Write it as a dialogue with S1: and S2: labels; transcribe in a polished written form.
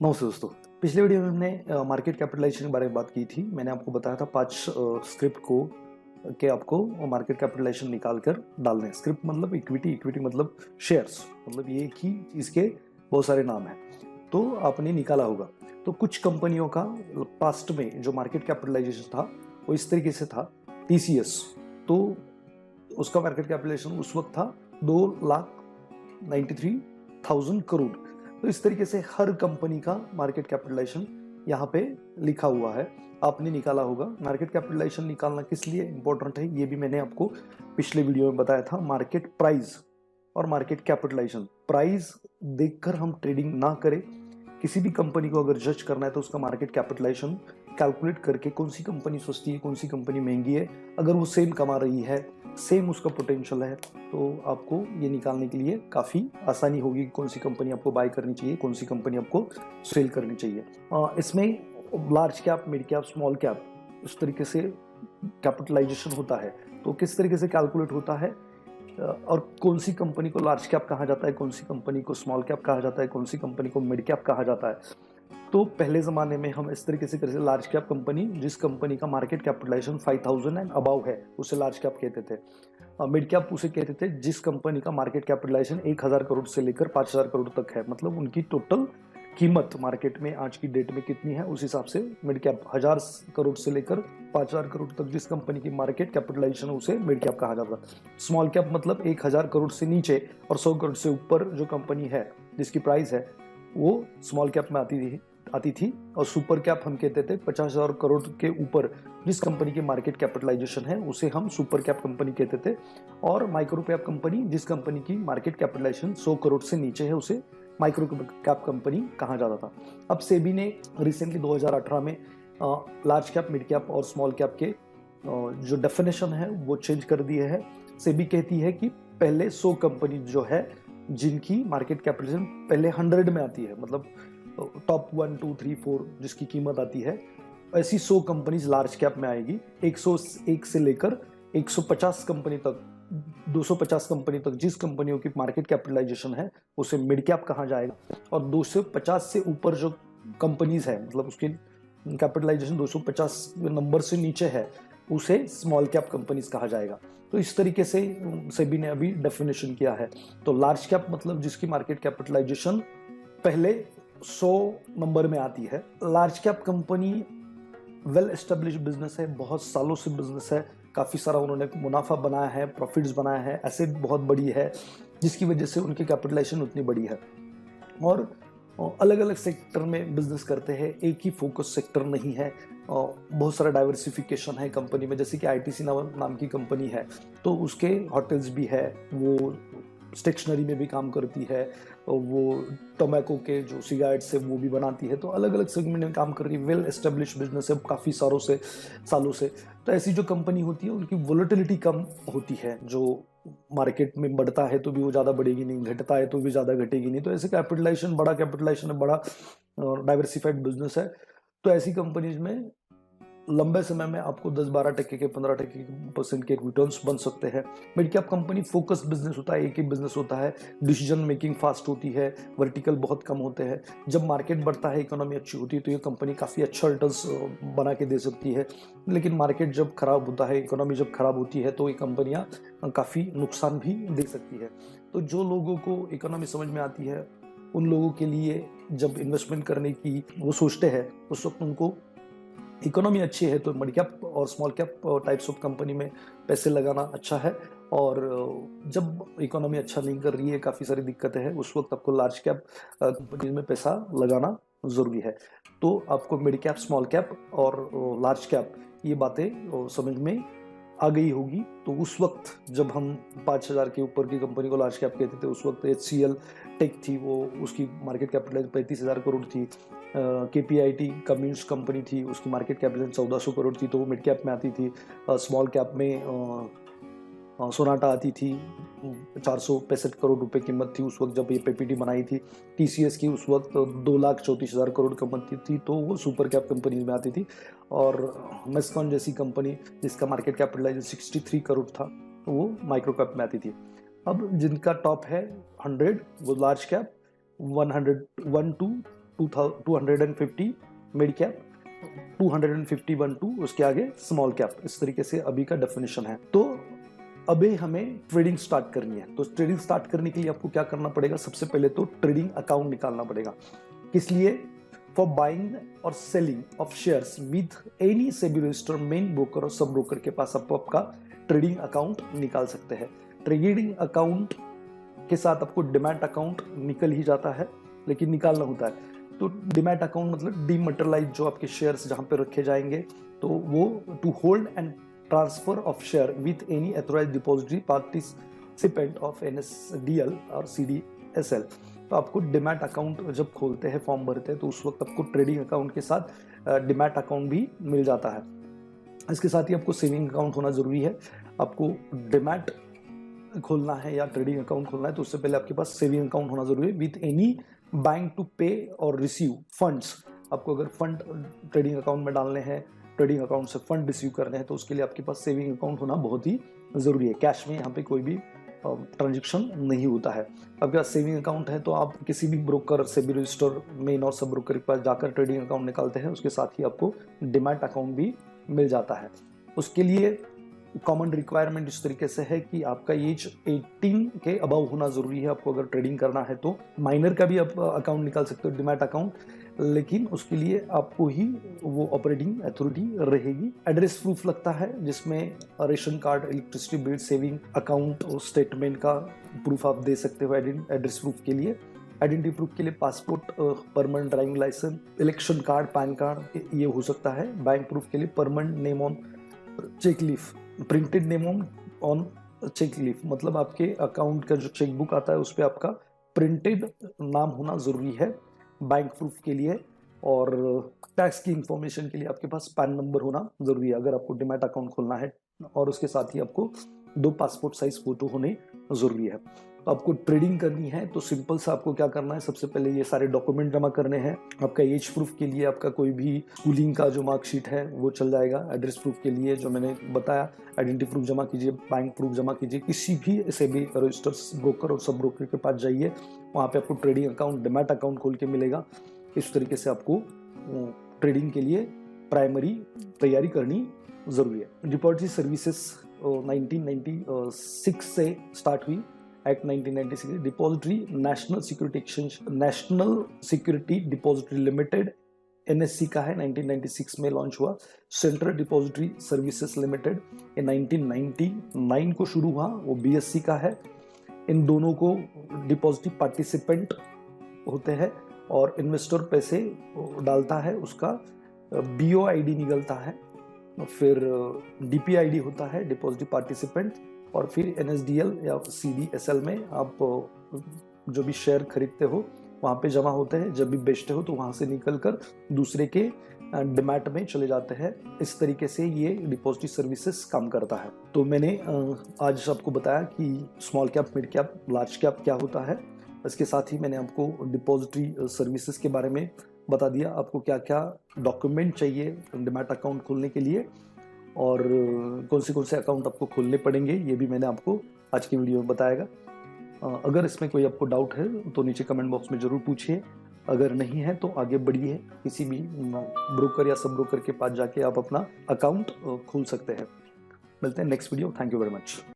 S1: नमस्ते दोस्तों। पिछले वीडियो में हमने मार्केट कैपिटलाइजेशन के बारे में बात की थी। मैंने आपको बताया था 5 स्क्रिप्ट को कि आपको मार्केट कैपिटलाइजेशन निकाल कर डालने हैं। स्क्रिप्ट मतलब इक्विटी, इक्विटी मतलब शेयर्स, मतलब ये एक ही चीज़ के बहुत सारे नाम हैं। तो आपने निकाला होगा। तो कुछ कंपनियों का पास्ट में जो मार्केट कैपिटलाइजेशन था वो इस तरीके से था। टीसीएस, तो उसका मार्केट कैपिटलाइजेशन उस वक्त था 2,93,000 करोड़। तो इस तरीके से हर कंपनी का मार्केट कैपिटलाइजेशन यहाँ पे लिखा हुआ है, आपने निकाला होगा। मार्केट कैपिटलाइजेशन निकालना किस लिए इंपॉर्टेंट है ये भी मैंने आपको पिछले वीडियो में बताया था। मार्केट प्राइस और मार्केट कैपिटलाइजेशन, प्राइस देखकर हम ट्रेडिंग ना करें। किसी भी कंपनी को अगर जज करना है तो उसका मार्केट कैपिटलाइजेशन कैलकुलेट करके कौन सी कंपनी सस्ती है, कौन सी कंपनी महंगी है, अगर वो सेम कमा रही है, सेम उसका पोटेंशियल है, तो आपको ये निकालने के लिए काफ़ी आसानी होगी कि कौन सी कंपनी आपको बाय करनी चाहिए, कौन सी कंपनी आपको सेल करनी चाहिए। इसमें large cap, mid cap, small cap, इस तरीके से कैपिटलाइजेशन होता है। तो किस तरीके से कैलकुलेट होता है और कौन सी कंपनी को लार्ज कैप कहा जाता है, कौन सी कंपनी को स्मॉल कैप कहा जाता है, कौन सी कंपनी को मिड कैप कहा जाता है। तो पहले ज़माने में हम इस तरीके से करते थे, लार्ज कैप कंपनी, जिस कंपनी का मार्केट कैपिटलाइजेशन 5,000 एंड अबाव है उसे लार्ज कैप कहते थे। मिड कैप उसे कहते थे जिस कंपनी का मार्केट कैपिटलाइजेशन 1,000 करोड़ से लेकर 5,000 करोड़ तक है, मतलब उनकी टोटल कीमत मार्केट में आज की डेट में कितनी है उस हिसाब से मिड कैप। 1,000 करोड़ से लेकर 5,000 करोड़ तक जिस कंपनी की मार्केट कैपिटलाइजेशन उसे मिड कैप कहा जाता है। स्मॉल कैप मतलब 1,000 करोड़ से नीचे और 100 करोड़ से ऊपर जो कंपनी है जिसकी प्राइस है वो स्मॉल कैप में आती थी। और सुपर कैप हम कहते थे 50,000 करोड़ के ऊपर जिस कंपनी की मार्केट कैपिटलाइजेशन है उसे हम सुपर कैप कंपनी कहते थे। और माइक्रो कैप कंपनी, जिस कंपनी की मार्केट कैपिटलाइजेशन 100 करोड़ से नीचे है, उसे माइक्रो कैप कंपनी कहा जाता था। अब सेबी ने रिसेंटली 2018 में लार्ज कैप, मिड कैप और स्मॉल कैप के जो डेफिनेशन है वो चेंज कर दिए है। सेबी कहती है कि पहले 100 कंपनी जो है जिनकी मार्केट कैपिटलाइजेशन पहले 100 में आती है, मतलब टॉप 1, 2, 3, 4 जिसकी कीमत आती है, ऐसी 100 कंपनीज लार्ज कैप में आएगी। 101 से लेकर 150 कंपनी तक, 250 कंपनी तक जिस कंपनियों की मार्केट कैपिटलाइजेशन है उसे मिड कैप कहा जाएगा। और 250 से ऊपर जो कंपनीज है, मतलब उसकी कैपिटलाइजेशन 250 नंबर से नीचे है, उसे स्मॉल कैप कंपनीज कहा जाएगा। तो इस तरीके से सेबी ने अभी डेफिनेशन किया है। तो लार्ज कैप मतलब जिसकी मार्केट कैपिटलाइजेशन पहले 100 नंबर में आती है। Large cap company well establish business है, बहुत सालों से बिजनेस है, काफ़ी सारा उन्होंने मुनाफा बनाया है, प्रॉफिट्स बनाया है, एसेट बहुत बड़ी है, जिसकी वजह से उनकी कैपिटलाइजेशन उतनी बड़ी है। और अलग अलग सेक्टर में बिजनेस करते हैं, एक ही फोकस सेक्टर नहीं है, बहुत सारा डाइवर्सिफिकेशन है कंपनी में। जैसे कि आईटीसी नाम की कंपनी है तो उसके होटल्स भी है, वो स्टेशनरी में भी काम करती है, वो टोबैको के जो सिगरेट्स है वो भी बनाती है। तो अलग अलग सेगमेंट में काम कर रही है, वेल एस्टेब्लिश बिजनेस है काफ़ी सालों से। तो ऐसी जो कंपनी होती है उनकी वोलेटिलिटी कम होती है, जो मार्केट में बढ़ता है तो भी वो ज़्यादा बढ़ेगी नहीं, घटता है तो भी ज़्यादा घटेगी नहीं। तो ऐसे कैपिटलाइजेशन, बड़ा कैपिटलाइजेशन है, बड़ा डाइवर्सिफाइड बिजनेस है। तो ऐसी कंपनीज में लंबे समय में आपको 10-12% के, 15% के रिटर्न्स बन सकते हैं। Mid cap company focus business होता है, एक ही बिजनेस होता है, डिसीजन मेकिंग फास्ट होती है, वर्टिकल बहुत कम होते हैं। जब मार्केट बढ़ता है, इकोनॉमी अच्छी होती है तो ये कंपनी काफ़ी अच्छा रिटर्न्स बना के दे सकती है। लेकिन मार्केट जब खराब होता है, इकोनॉमी जब खराब होती है तो ये कंपनियाँ काफ़ी नुकसान भी दे सकती है। तो जो लोगों को इकोनॉमी समझ में आती है उन लोगों के लिए जब इन्वेस्टमेंट करने की वो सोचते हैं उस वक्त उनको इकोनॉमी अच्छी है तो मिड कैप और small cap types of company में पैसे लगाना अच्छा है। और जब इकोनॉमी अच्छा नहीं कर रही है, काफ़ी सारी दिक्कतें हैं, उस वक्त आपको लार्ज कैप कंपनीज में पैसा लगाना ज़रूरी है। तो आपको मिड कैप, स्मॉल कैप और लार्ज कैप ये बातें समझ में आ गई होगी। तो उस वक्त जब हम 5,000 के ऊपर की कंपनी को लार्ज कैप कहते थे, उस वक्त HCL टेक थी, वो उसकी मार्केट कैपिटलाइजेशन 35,000 करोड़ थी। KPIT कम्युनिस्ट कंपनी थी, उसकी मार्केट कैपिटलाइजेशन 1,400 करोड़ थी, तो वो मिड कैप में आती थी। स्मॉल कैप में सोनाटा आती थी, 465 करोड़ रुपए कीमत थी उस वक्त जब ये PPT बनाई थी। TCS की उस वक्त 2,34,000 करोड़ कीमत थी, तो वो सुपर कैप कंपनीज में आती थी। और मेस्कॉन जैसी कंपनी जिसका मार्केट कैपिटलाइजेशन 63 करोड़ था, तो वो माइक्रो कैप में आती थी। अब जिनका टॉप है 100 वो large cap, 100 1 to 250 mid cap, 250 उसके आगे स्मॉल कैप। इस तरीके से अभी का डेफिनेशन है। तो अभी हमें ट्रेडिंग स्टार्ट करनी है। तो ट्रेडिंग स्टार्ट करने के लिए आपको क्या करना पड़ेगा? सबसे पहले तो ट्रेडिंग अकाउंट निकालना पड़ेगा। किस लिए? फॉर बाइंग और selling of shares with any SEBI registered main broker और सब ब्रोकर के पास आप आपका ट्रेडिंग अकाउंट निकाल सकते हैं। ट्रेडिंग अकाउंट के साथ आपको डिमैट अकाउंट निकल ही जाता है, लेकिन निकालना होता है। तो डिमैट अकाउंट मतलब डीमटेरियलाइज, जो आपके शेयर्स जहां पे रखे जाएंगे, तो वो to hold and transfer of share with any authorised depository participant of NSDL और CDSL। तो आपको डिमैट अकाउंट जब खोलते हैं, फॉर्म भरते हैं, तो उस वक्त आपको ट्रेडिंग अकाउंट के साथ डिमैट अकाउंट भी मिल जाता है। इसके साथ ही आपको सेविंग अकाउंट होना जरूरी है। आपको डिमैट खोलना है या ट्रेडिंग अकाउंट खोलना है तो उससे पहले आपके पास सेविंग अकाउंट होना जरूरी है विथ एनी बैंक टू पे और रिसीव फंड्स। आपको अगर फंड ट्रेडिंग अकाउंट में डालने हैं, ट्रेडिंग अकाउंट से फंड रिसीव करने हैं, तो उसके लिए आपके पास सेविंग अकाउंट होना बहुत ही जरूरी है। कैश में यहाँ पे कोई भी ट्रांजेक्शन नहीं होता है। आपके पास सेविंग अकाउंट है तो आप किसी भी ब्रोकर, सेबी रजिस्टर, मेन और सब ब्रोकर के पास जाकर ट्रेडिंग अकाउंट निकालते हैं। उसके साथ ही आपको डिमैट अकाउंट भी मिल जाता है। उसके लिए कॉमन रिक्वायरमेंट इस तरीके से है कि आपका एज 18 के अबव होना जरूरी है। आपको अगर ट्रेडिंग करना है तो माइनर का भी आप अकाउंट निकाल सकते हो, डिमैट अकाउंट, लेकिन उसके लिए आपको ही वो ऑपरेटिंग अथॉरिटी रहेगी। एड्रेस प्रूफ लगता है, जिसमें ration card, electricity bill, saving account और स्टेटमेंट का प्रूफ आप दे सकते हो एड्रेस प्रूफ के लिए। आइडेंटिटी प्रूफ के लिए passport, permanent driving licence, election card, PAN card, ये हो सकता है। बैंक प्रूफ के लिए permanent name on cheque leaf, printed name on cheque leaf, मतलब आपके अकाउंट का जो चेक बुक आता है उस पर आपका प्रिंटेड नाम होना जरूरी है बैंक प्रूफ के लिए। और टैक्स की इंफॉर्मेशन के लिए आपके पास पैन नंबर होना जरूरी है अगर आपको डिमैट अकाउंट खोलना है। और उसके साथ ही आपको 2 पासपोर्ट साइज फोटो होने जरूरी है। तो आपको ट्रेडिंग करनी है तो सिंपल सा आपको क्या करना है, सबसे पहले ये सारे डॉक्यूमेंट जमा करने हैं। आपका एज प्रूफ के लिए आपका कोई भी स्कूलिंग का जो मार्कशीट है वो चल जाएगा। एड्रेस प्रूफ के लिए जो मैंने बताया, आइडेंटिटी प्रूफ जमा कीजिए, बैंक प्रूफ जमा कीजिए। किसी भी सेबी रजिस्टर्ड ब्रोकर और सब ब्रोकर के पास जाइए, वहाँ पे आपको ट्रेडिंग अकाउंट, डिमैट अकाउंट खोल के मिलेगा। इस तरीके से आपको ट्रेडिंग के लिए प्राइमरी तैयारी करनी जरूरी है। डिपॉजिटरी सर्विसेज 1996 से स्टार्ट हुई, act 1996। Depository national security exchange, national security depository limited NSC का है, 1996 में लॉन्च हुआ। सेंट्रल डिपॉजिटरी सर्विसेज लिमिटेड ये 1999 को शुरू हुआ, वो BSC का है। इन दोनों को डिपॉजिटरी पार्टिसिपेंट होते हैं और इन्वेस्टर पैसे डालता है, उसका BOID निकलता है, फिर DPID होता है, डिपॉजिटरी पार्टिसिपेंट, और फिर NSDL या CDSL में आप जो भी शेयर खरीदते हो वहाँ पे जमा होते हैं। जब भी बेचते हो तो वहाँ से निकल कर दूसरे के डिमैट में चले जाते हैं। इस तरीके से ये डिपॉजिटरी सर्विसेज काम करता है। तो मैंने आज आपको बताया कि small cap, mid cap, large cap क्या होता है। इसके साथ ही मैंने आपको डिपॉजिटरी सर्विसेज के बारे में बता दिया, आपको क्या क्या डॉक्यूमेंट चाहिए डिमैट अकाउंट खोलने के लिए और कौन से अकाउंट आपको खोलने पड़ेंगे, ये भी मैंने आपको आज की वीडियो में बताएगा। अगर इसमें कोई आपको डाउट है तो नीचे कमेंट बॉक्स में ज़रूर पूछिए। अगर नहीं है तो आगे बढ़िए, किसी भी ब्रोकर या सब ब्रोकर के पास जाके आप अपना अकाउंट खोल सकते हैं। मिलते हैं next video. Thank you very much.